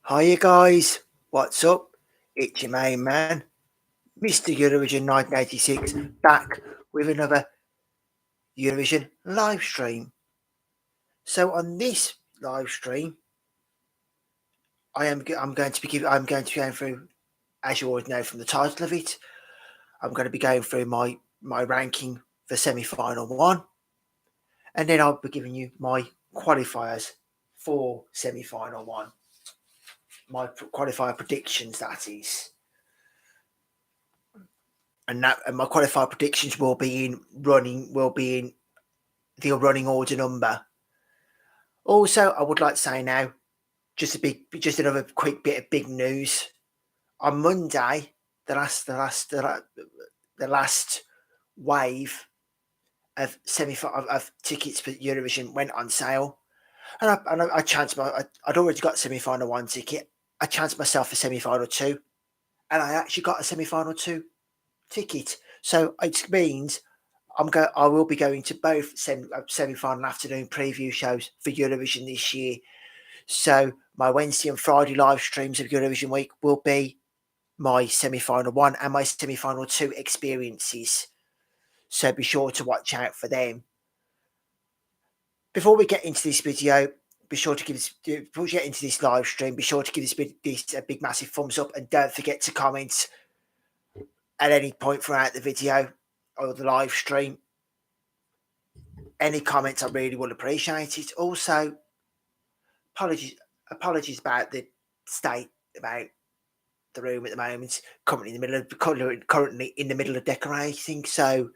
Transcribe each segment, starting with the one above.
Hiya guys, what's up? It's your main man, Mr. Eurovision 1986, back with another Eurovision live stream. So on this live stream, I'm going to be going through, as you already know from the title of it, I'm going to be going through my ranking for semi-final one, and then I'll be giving you my qualifiers for semi-final one, my qualifier predictions, that is. And my qualifier predictions will be in the running order number. Also, I would like to say now, just another quick bit of big news. On Monday, the last wave of of tickets for Eurovision went on sale, and I chanced I'd already got semi-final one ticket. I chanced myself for semi-final two, and I actually got a semi-final two ticket. So it means I will be going to both semi-final afternoon preview shows for Eurovision this year. So my Wednesday and Friday live streams of Eurovision week will be my semi-final one and my semi-final two experiences. So be sure to watch out for them. Before we get into this video, be sure to before we get into this live stream, be sure to give this a big massive thumbs up, and don't forget to comment at any point throughout the video or the live stream. Any comments, I really would appreciate it. Also, apologies about the state about the room at the moment. Currently in the middle of decorating, so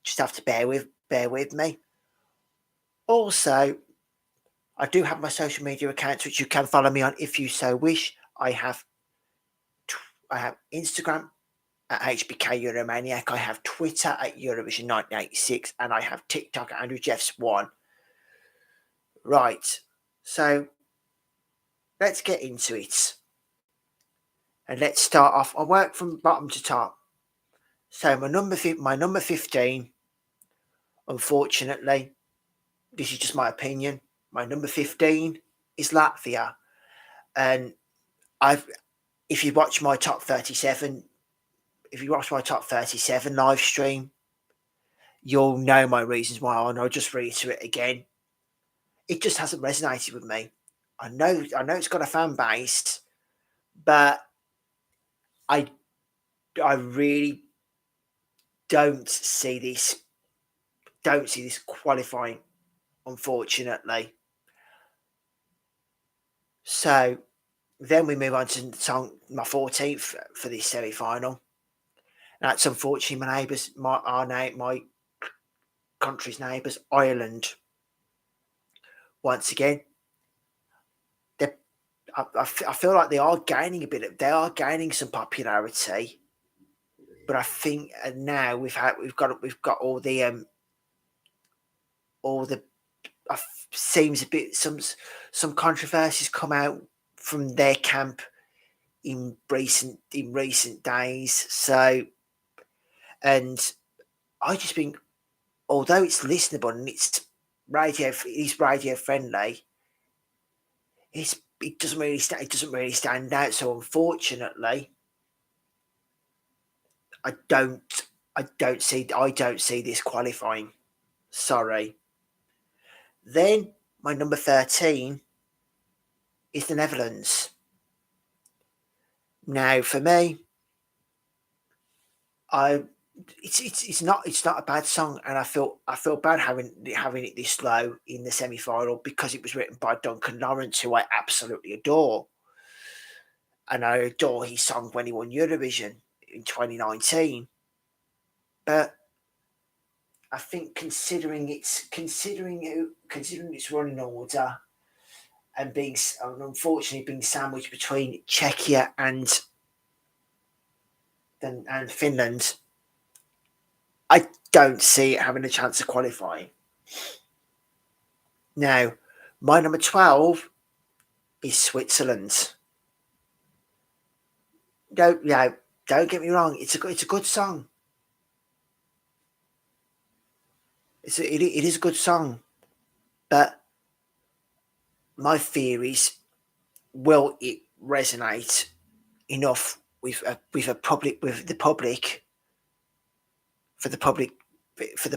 just have to bear with me. Also, I do have my social media accounts which you can follow me on if you so wish. I have Instagram at HBK Euromaniac. I have Twitter at Eurovision 1986, and I have TikTok at Andrew Jeffs 1. Right, so let's get into it. And let's start off. I work from bottom to top. So my number 15, unfortunately, this is just my opinion. My number 15 is Latvia. And if you watch my top 37 live stream, you'll know my reasons why, and I'll just reiterate it again. It just hasn't resonated with me. I know it's got a fan base, but I really don't see this qualifying, unfortunately. So then we move on to my 14th for this semi-final. That's unfortunately my country's neighbours, Ireland. Once again, I feel like they are gaining some popularity, but I think now we've got all the seems a bit some controversies come out from their camp in recent days. So, and I just think, although it's listenable and it's radio friendly, it doesn't really stand out. So unfortunately, I don't see this qualifying. Sorry. Then my number 13 is the Netherlands. Now, for me, it's not a bad song, and I feel bad having it this low in the semi-final because it was written by Duncan Lawrence, who I absolutely adore, and I adore his song when he won Eurovision in 2019. But I think considering its running order and unfortunately being sandwiched between Czechia and Finland, I don't see it having a chance of qualifying. Now, my number 12 is Switzerland. Don't get me wrong. It's a good song. It is a good song, but my fear is, will resonate enough with the public for the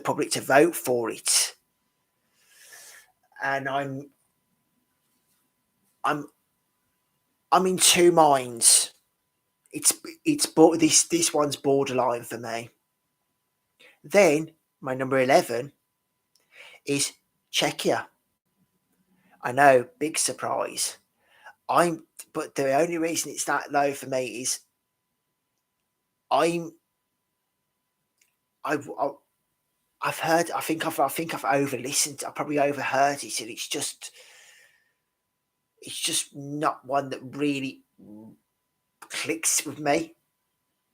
public to vote for it. And I'm in two minds. It's this one's borderline for me. Then my number 11 is Czechia. I know, big surprise. But the only reason it's that low for me is I've heard. I think I've over listened. I probably overheard it, and it's just not one that really clicks with me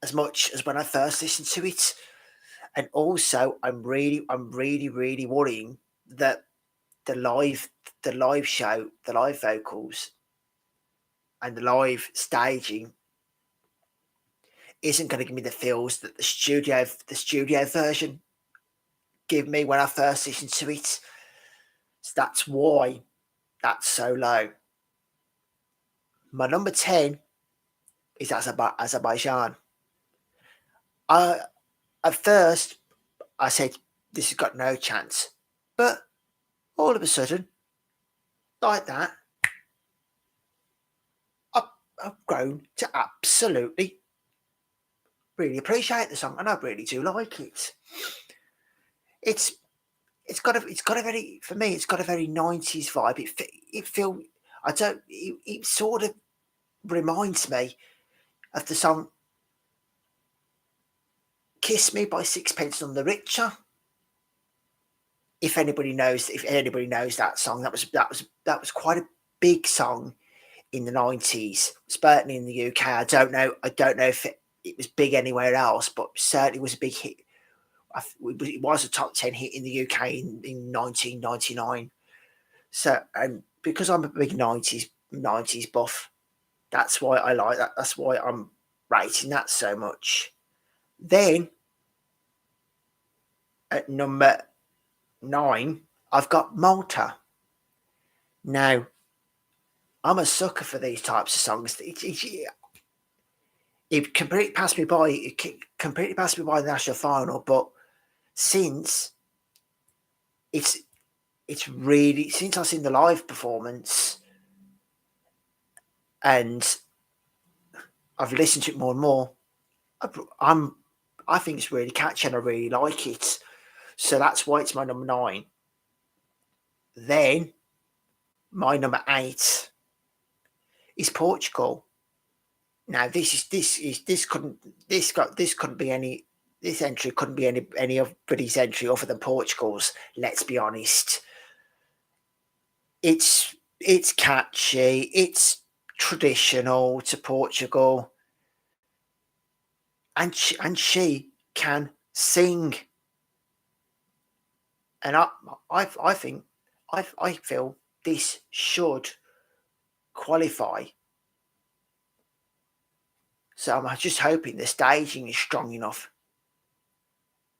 as much as when I first listened to it. And also, I'm really worrying that the live show, the live vocals, and the live staging isn't going to give me the feels that the studio version gave me when I first listened to it. So that's why that's so low. My number 10 is Azerbaijan. At first, I said this has got no chance, but all of a sudden, like that, I've grown to absolutely really appreciate the song, and I really do like it. It's got a very, for me, it's got a very 90s vibe. It sort of reminds me of the song "Kiss Me" by Sixpence None the Richer. If anybody knows that song, that was quite a big song in the 90s, certainly in the UK. I don't know if it was big anywhere else, but certainly was a big hit. It was a top 10 hit in the UK in 1999. So, and because I'm a big 90s buff, that's why I like that. That's why I'm rating that so much. Then at number 9, I've got Malta. Now, I'm a sucker for these types of songs. It completely passed me by. It completely passed me by the national final, but since it's really, since I've seen the live performance and I've listened to it more and more, I think it's really catchy and I really like it. So that's why it's my number 9. Then my number 8 is Portugal. Now this couldn't be any, this entry couldn't be anybody's entry other than Portugal's. Let's be honest. It's catchy. It's traditional to Portugal, and she can sing. And I feel this should qualify. So I'm just hoping the staging is strong enough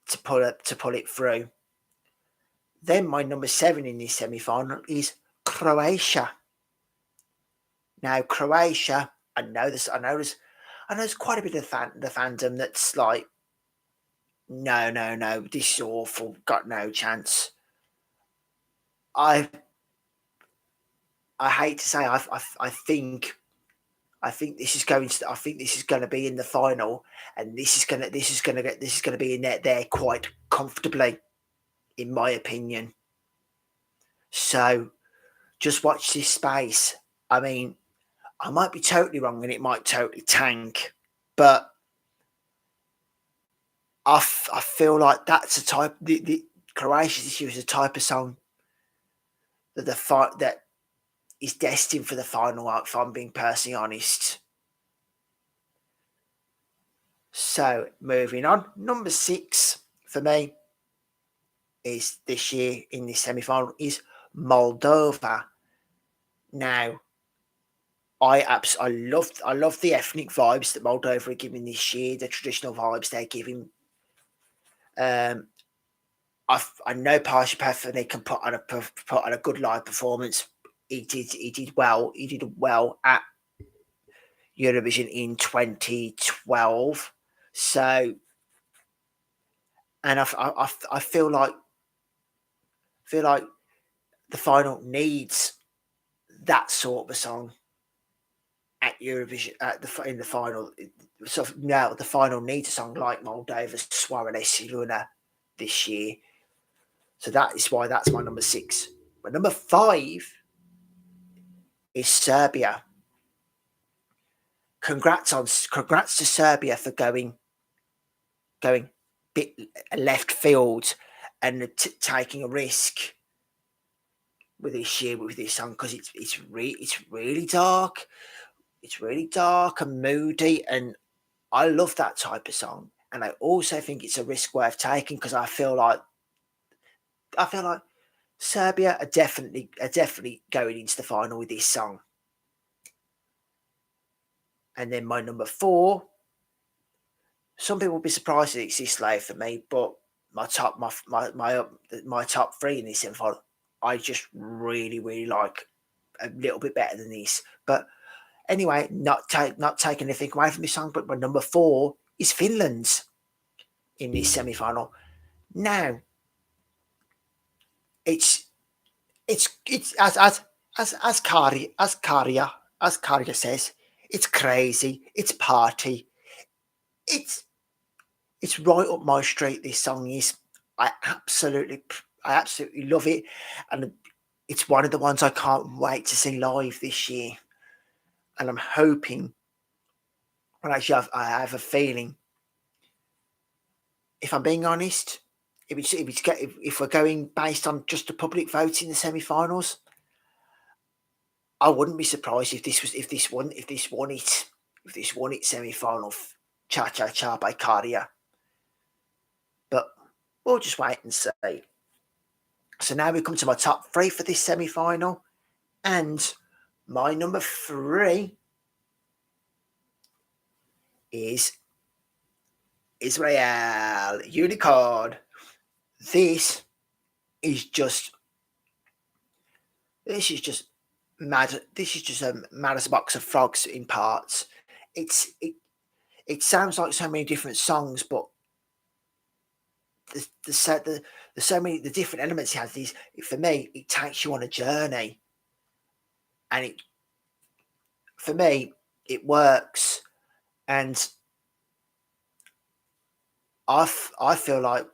to pull it through. Then my number 7 in this semi-final is Croatia. Now Croatia, I know there's quite a bit of the fandom that's like, no, this is awful, got no chance. I hate to say, I think this is going to be in the final, and this is going to be in there quite comfortably, in my opinion. So just watch this space. I mean, I might be totally wrong and it might totally tank, but I feel like that's a type, the Croatia this year is a type of song that is destined for the final, if I'm being personally honest. So moving on, number 6 for me is this year in this semi-final is Moldova. Now, I love the ethnic vibes that Moldova are giving this year, the traditional vibes they're giving. I know Parshipath can put on a good live performance. He did well. He did well at Eurovision in 2012. So, and I feel like the final needs that sort of a song at Eurovision in the final. So now the final needs a song like Moldova's Soarele Luna this year. So that is why that's my number 6. My number 5 is Serbia. Congrats to Serbia for going bit left field and taking a risk with this year with this song, because it's really dark. It's really dark and moody, and I love that type of song. And I also think it's a risk worth taking, because I feel like Serbia are definitely going into the final with this song. And then my number 4, some people will be surprised that it's this low for me, but my top 3 in this semifinal, I just really like a little bit better than this. But anyway, not taking anything away from this song, but my number 4 is Finland's in this semi-final. Now, it's as Karja says, it's crazy, it's party, it's right up my street. This song is. I absolutely love it, and it's one of the ones I can't wait to see live this year. And I'm hoping, well, actually, I have a feeling, if I'm being honest, if we're going based on just the public vote in the semi-finals, I wouldn't be surprised if this won it semi-final, Cha Cha Cha by Karja. But we'll just wait and see. So now we come to my top 3 for this semi-final, and my number 3 is Israel Unicorn. This is just mad. This is just a mad as a box of frogs in parts. It sounds like so many different songs, but there's so many the different elements it has. These, for me, it takes you on a journey, and for me it works. And I feel like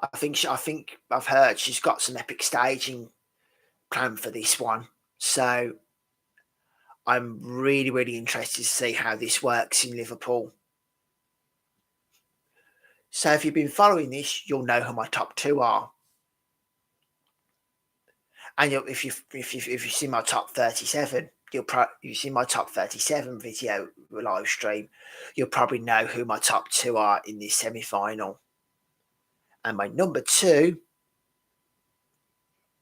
I think I've heard she's got some epic staging planned for this one. So I'm really interested to see how this works in Liverpool. So if you've been following this, you'll know who my top 2 are. And if you see my top 37, you see my top 37 video live stream, you'll probably know who my top 2 are in this semi-final. And my number 2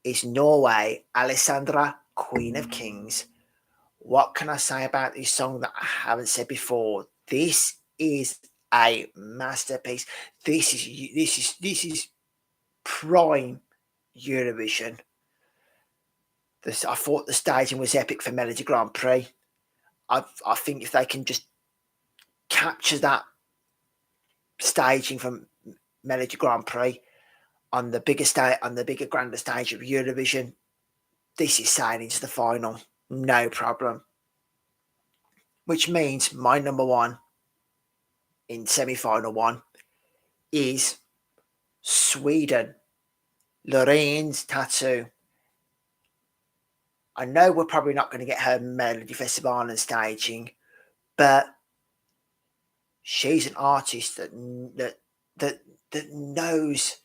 is Norway, Alessandra, Queen of Kings. What can I say about this song that I haven't said before? This is a masterpiece. This is prime Eurovision. I thought the staging was epic for Melody Grand Prix. I think if they can just capture that staging from Melody Grand Prix on the bigger grander stage of Eurovision, this is sailing to the final, no problem. Which means my number 1 in semi-final 1 is Sweden, Lorene's Tattoo. I know we're probably not going to get her Melody Festival and staging, but she's an artist that knows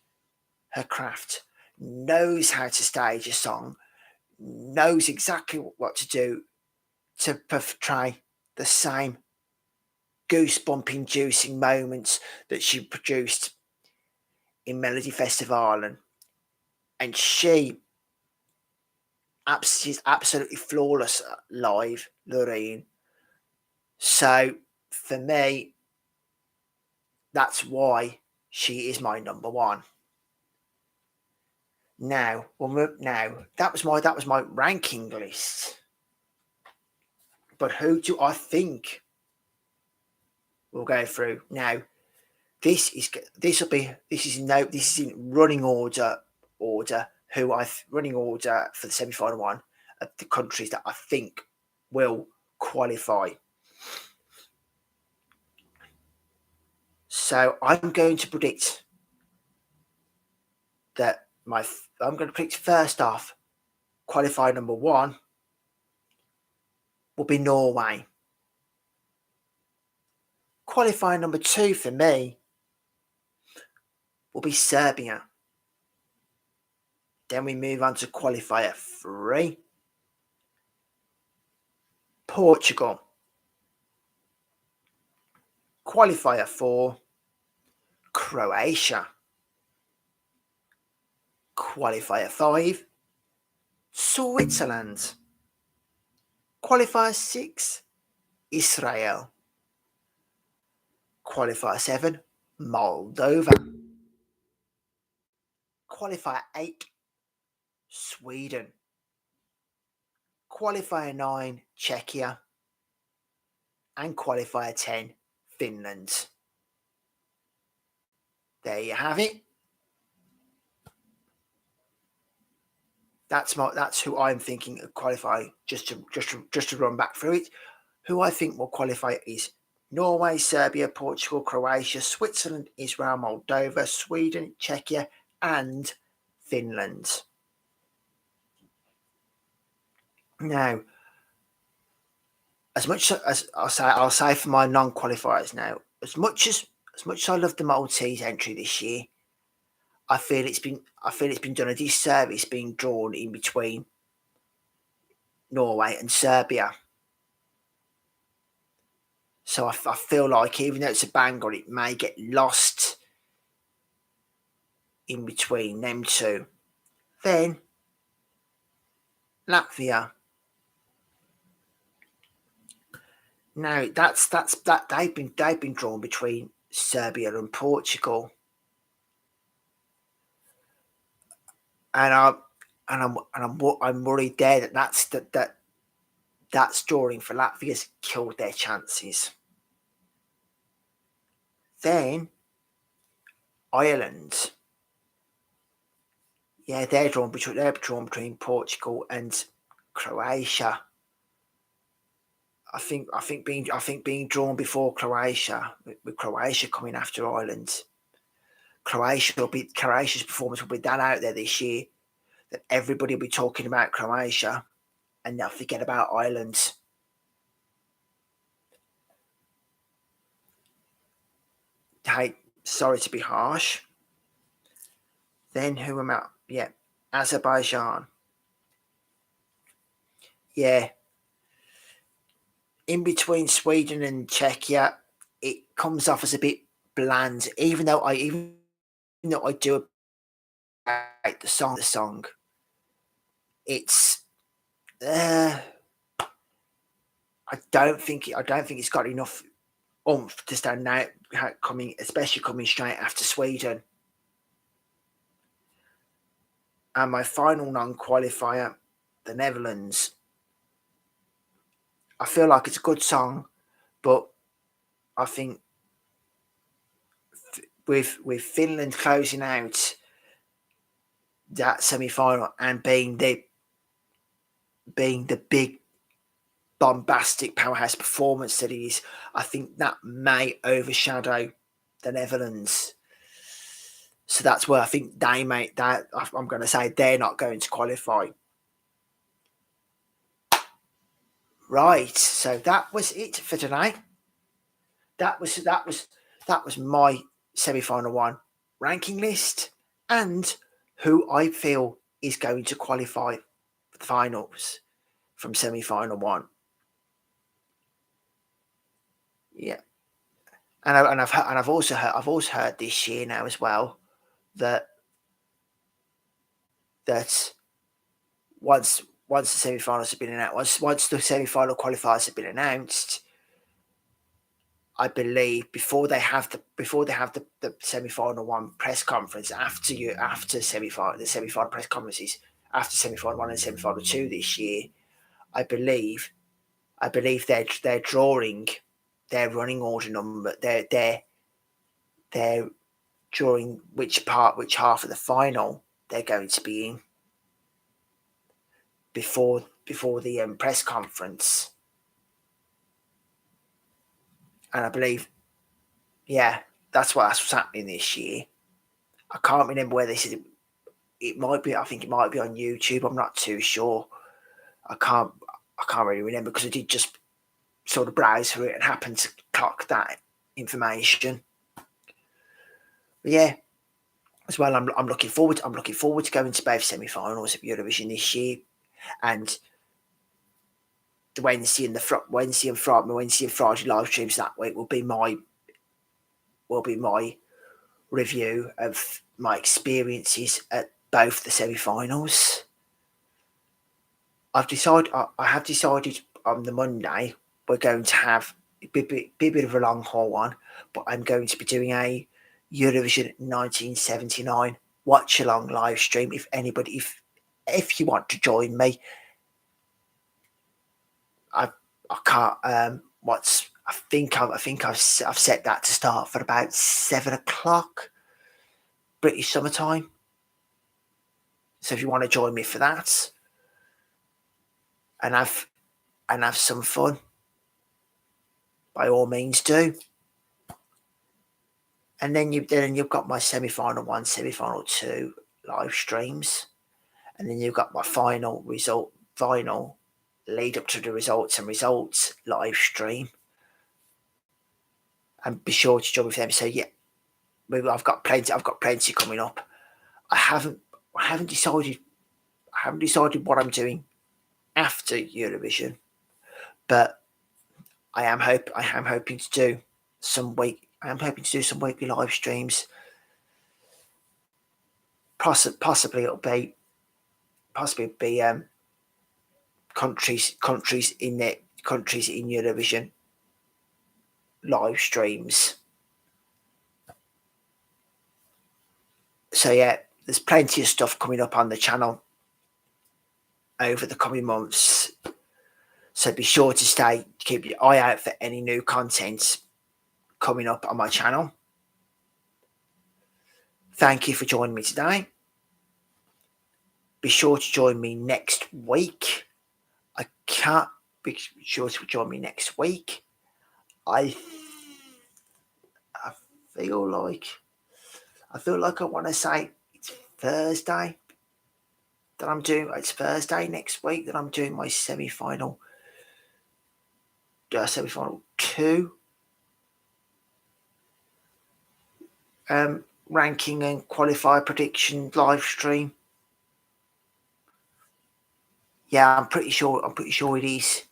her craft, knows how to stage a song, knows exactly what to do to portray the same goosebump-inducing moments that she produced in Melody Festival, and she's absolutely flawless live, Loreen. So for me, that's why she is my number 1. Now that was my ranking list. But who do I think will go through now? This is in running order. Running order for the semi-final one of the countries that I think will qualify. So I'm going to predict that I'm going to predict first off, qualifier number 1 will be Norway. Qualifier number 2 for me will be Serbia. Then we move on to qualifier 3, Portugal. Qualifier 4, Croatia. Qualifier 5, Switzerland. Qualifier 6, Israel. Qualifier 7, Moldova. Qualifier 8, Sweden. Qualifier 9, Czechia. And qualifier 10, Finland. There you have it. That's who I'm thinking of qualify. Just to run back through it, who I think will qualify is Norway, Serbia, Portugal, Croatia, Switzerland, Israel, Moldova, Sweden, Czechia, and Finland. Now, as much as I'll say for my non-qualifiers now, as much as I love the Maltese entry this year, I feel it's been done a disservice being drawn in between Norway and Serbia. So I feel like even though it's a banger, it may get lost in between them two. Then Latvia. Now that they've been drawn between Serbia and Portugal, and I'm worried there that's drawing for Latvia's killed their chances. Then Ireland. Yeah, they're drawn between Portugal and Croatia. I think being drawn before Croatia, with Croatia coming after Ireland, Croatia's performance will be that out there this year that everybody will be talking about Croatia and they'll forget about Ireland. Hey, sorry to be harsh. Then who am I? Yeah, Azerbaijan. Yeah. In between Sweden and Czechia, it comes off as a bit bland, even though I do like the song. It's I don't think it's got enough oomph to stand out especially coming straight after Sweden. And my final non-qualifier, the Netherlands. I feel like it's a good song, but I think with Finland closing out that semi-final and being the big bombastic powerhouse performance that it is, I think that may overshadow the Netherlands. So that's where I think I'm going to say they're not going to qualify. Right, so that was it for today. That was my semi-final 1 ranking list and who I feel is going to qualify for the finals from semi-final 1. Yeah, and I've also heard this year now as well that once the semi-finals have been announced, once the semi-final qualifiers have been announced, I believe before they have the semi-final 1 press conference after the semi-final press conferences after semi-final 1 and semi-final 2 this year, I believe I believe they're drawing their running order number. They're drawing which half of the final they're going to be in before the press conference. And I believe, yeah, that's what's happening this year. I can't remember where this is. It might be. I think it might be on YouTube. I'm not too sure. I can't really remember because I did just sort of browse through it and happened to clock that information. But yeah, as well, I'm looking forward. I'm looking forward to going to both semi-finals of Eurovision this year, and the Wednesday and Friday live streams that week will be my review of my experiences at both the semi-finals. I have decided on the Monday we're going to have be a bit of a long haul one, but I'm going to be doing a Eurovision 1979 watch along live stream. If you want to join me, I can't. I think I've set that to start for about 7 o'clock British summertime. So if you want to join me for that and have some fun, by all means do. And then you've got my semi-final 1, semi-final 2 live streams, and then you've got my final lead up to the results live stream. And be sure to join with them. So yeah, I've got plenty coming up. I haven't decided what I'm doing after Eurovision, but I am hoping to do some weekly live streams. Possibly it'll be countries in Eurovision live streams. So yeah, there's plenty of stuff coming up on the channel over the coming months. So be sure to keep your eye out for any new content coming up on my channel. Thank you for joining me today. Be sure to join me next week. Be sure to join me next week. I feel like I want to say it's Thursday that I'm doing. It's Thursday next week that I'm doing my semi-final 2 ranking and qualifier prediction live stream. Yeah, I'm pretty sure it is.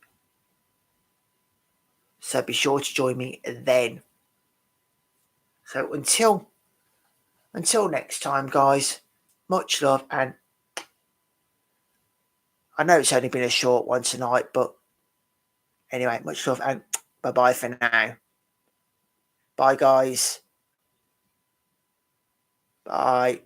So be sure to join me then. So until next time, guys, much love, and I know it's only been a short one tonight, but anyway, much love, and bye-bye for now. Bye, guys. Bye.